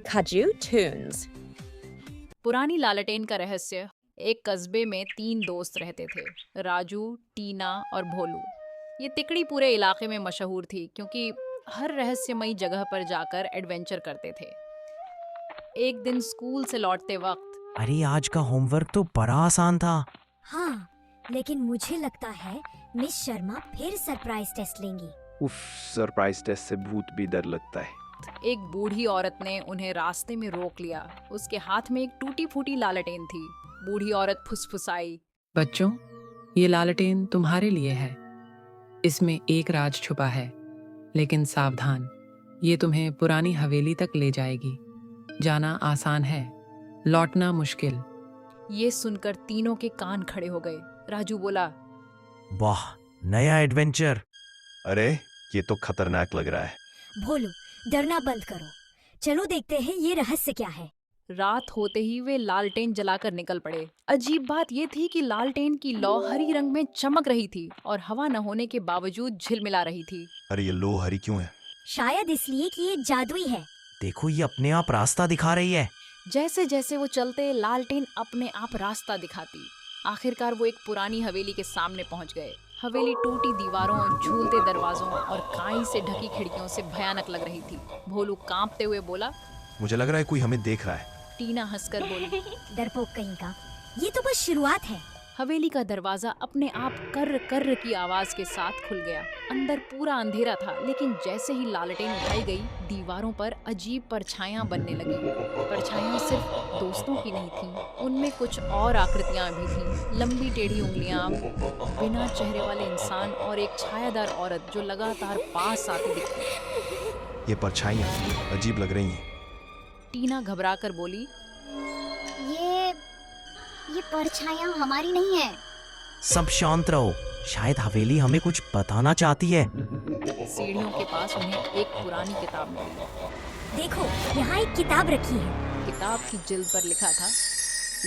Kaju Tunes. पुरानी लालटेन का रहस्य। एक कस्बे में 3 दोस्त रहते थे, राजू, टीना और भोलू। ये तिकड़ी पूरे इलाके में मशहूर थी क्योंकि हर रहस्यमयी जगह पर जाकर एडवेंचर करते थे। एक दिन स्कूल से लौटते वक्त अरे आज का होमवर्क तो बड़ा आसान था। हाँ, लेकिन मुझे लगता है मिस शर्मा फिर सरप्राइज टेस्ट लेंगी। उफ, सरप्राइज टेस्ट से भूत भी डर लगता है। एक बूढ़ी औरत ने उन्हें रास्ते में रोक लिया। उसके हाथ में एक टूटी फूटी लालटेन थी। बूढ़ी औरत फुसफुसाई, बच्चों, ये लालटेन तुम्हारे लिए है। इसमें एक राज छुपा है, लेकिन सावधान, ये तुम्हें पुरानी हवेली तक ले जाएगी। जाना आसान है, लौटना मुश्किल। ये सुनकर तीनों के कान खड़े हो गए। राजू बोला, वाह, नया एडवेंचर। अरे ये तो खतरनाक लग रहा है। भोलू, डरना बंद करो। चलो देखते हैं ये रहस्य क्या है। रात होते ही वे लालटेन जलाकर निकल पड़े। अजीब बात ये थी कि लालटेन की लौ हरी रंग में चमक रही थी और हवा न होने के बावजूद झिलमिला रही थी। अरे ये लो हरी क्यों है? शायद इसलिए कि ये जादुई है। देखो, ये अपने आप रास्ता दिखा रही है। जैसे जैसे वो चलते, लालटेन अपने आप रास्ता दिखाती। आखिरकार वो एक पुरानी हवेली के सामने पहुंच गए। हवेली टूटी दीवारों, झूलते दरवाजों और काई से ढकी खिड़कियों से भयानक लग रही थी। भोलू कांपते हुए बोला, मुझे लग रहा है कोई हमें देख रहा है। टीना हंसकर बोली, डरपोक कहीं का, ये तो बस शुरुआत है। हवेली का दरवाजा अपने आप कर्र कर्र की आवाज के साथ खुल गया। अंदर पूरा अंधेरा था, लेकिन जैसे ही लालटेन उठाई गई, दीवारों पर अजीब परछाइयां बनने लगी। परछाइयां सिर्फ दोस्तों की नहीं थीं, उनमें कुछ और आकृतियां भी थीं। लंबी टेढ़ी उंगलियां, बिना चेहरे वाले इंसान और एक छायादार औरत जो लगातार पास आती दिखती। ये परछाइयाँ अजीब लग रही हैं। टीना घबराकर बोली, ये परछाइयां हमारी नहीं है। सब शांत रहो, शायद हवेली हमें कुछ बताना चाहती है। सीढ़ियों के पास उन्हें एक पुरानी किताब मिली। देखो, यहाँ एक किताब रखी है। किताब की जिल्द पर लिखा था,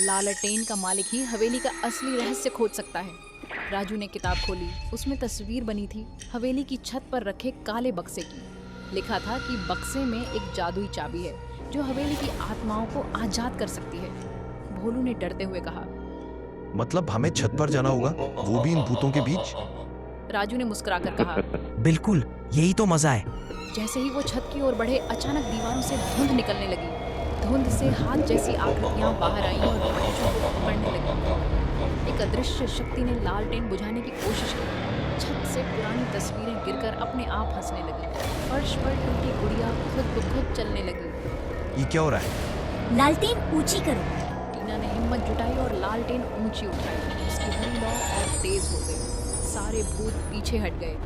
लालटेन का मालिक ही हवेली का असली रहस्य खोज सकता है। राजू ने किताब खोली। उसमें तस्वीर बनी थी हवेली की छत पर रखे काले बक्से की। लिखा था कि बक्से में एक जादुई चाबी है जो हवेली की आत्माओं को आजाद कर सकती है। भोलू ने डरते हुए कहा, मतलब हमें छत पर जाना होगा, वो भी इन भूतों के बीच? राजू ने मुस्कुराकर कहा, बिल्कुल, यही तो मजा है। जैसे ही वो छत की ओर बढ़े, अचानक दीवारों से धुंध निकलने लगी। धुंध से हाथ जैसी आकृतियां बाहर आईं और बच्चों को पकड़ने लगी। एक अदृश्य शक्ति ने लालटेन बुझाने की कोशिश की। छत से पुरानी तस्वीरें गिरकर अपने आप हंसने लगी। फर्श पर टूटी गुड़िया खुद ब खुद चलने लगी। ये क्या हो रहा है? लालटेन ऊंची करो। टीना ने हिम्मत जुटाई और लालटेन ऊंची उठाई। उसकी हरी लौ और तेज हो गई। सारे भूत पीछे हट गए।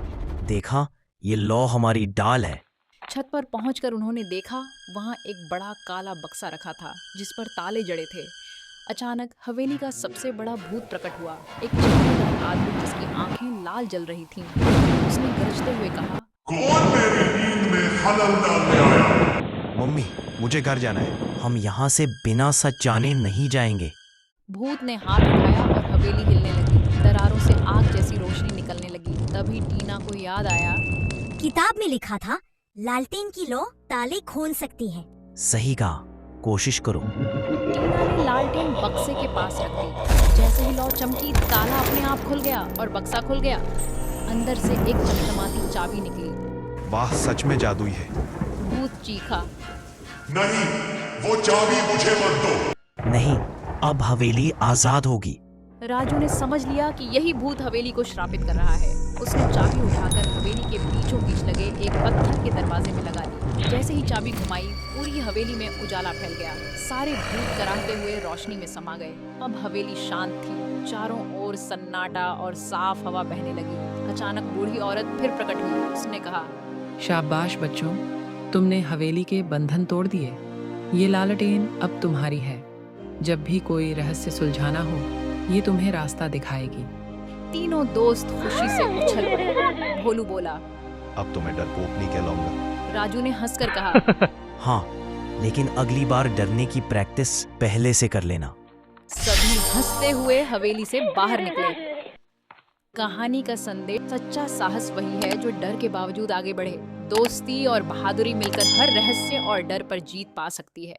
देखा, ये लौ हमारी डाल है। छत पर पहुंचकर उन्होंने देखा, वहां एक बड़ा काला बक्सा रखा था जिस पर ताले जड़े थे। अचानक हवेली का सबसे बड़ा भूत प्रकट हुआ। एक चमकदार आदमी जिसकी आंखें लाल जल रही थीं। उसने गरजते हुए कहा, कौन मेरी नींद में खलल डालने आया? मम्मी, मुझे घर जाना है। हम यहाँ से बिना सच जाने नहीं जाएंगे। भूत ने हाथ उठाया और हवेली हिलने लगी। दरारों से आग जैसी रोशनी निकलने लगी। तभी टीना को याद आया, किताब में लिखा था लालटेन की लौ ताले खोल सकती है। सही कहा, कोशिश करो। टीना ने लालटेन बक्से के पास रख दी। जैसे ही लौ चमकी, ताला अपने आप खुल गया और बक्सा खुल गया। अंदर से एक चमचमाती चाबी निकली। वाह, सच में जादुई है। भूत चीखा, नहीं, वो चाबी मुझे मत दो। नहीं, अब हवेली आजाद होगी। राजू ने समझ लिया कि यही भूत हवेली को श्रापित कर रहा है। उसने चाबी उठाकर हवेली के बीचों बीच लगे एक पत्थर के दरवाजे में लगा दी। जैसे ही चाबी घुमाई, पूरी हवेली में उजाला फैल गया। सारे भूत कराहते हुए रोशनी में समा गए। अब हवेली शांत थी। चारों ओर सन्नाटा और साफ हवा बहने लगी। अचानक बूढ़ी औरत फिर प्रकट हुई। उसने कहा, शाबाश बच्चों, तुमने हवेली के बंधन तोड़ दिए। ये लालटेन अब तुम्हारी है। जब भी कोई रहस्य सुलझाना हो, ये तुम्हें रास्ता दिखाएगी। तीनों दोस्त खुशी से उछल पड़े। भोलू बोला, अब तो मैं डरपोक नहीं कहलाऊंगा। राजू ने हंसकर कहा, हाँ, लेकिन अगली बार डरने की प्रैक्टिस पहले से कर लेना। सभी हंसते हुए हवेली से बाहर निकले। कहानी का संदेश, सच्चा साहस वही है जो डर के बावजूद आगे बढ़े। दोस्ती और बहादुरी मिलकर हर रहस्य और डर पर जीत पा सकती है।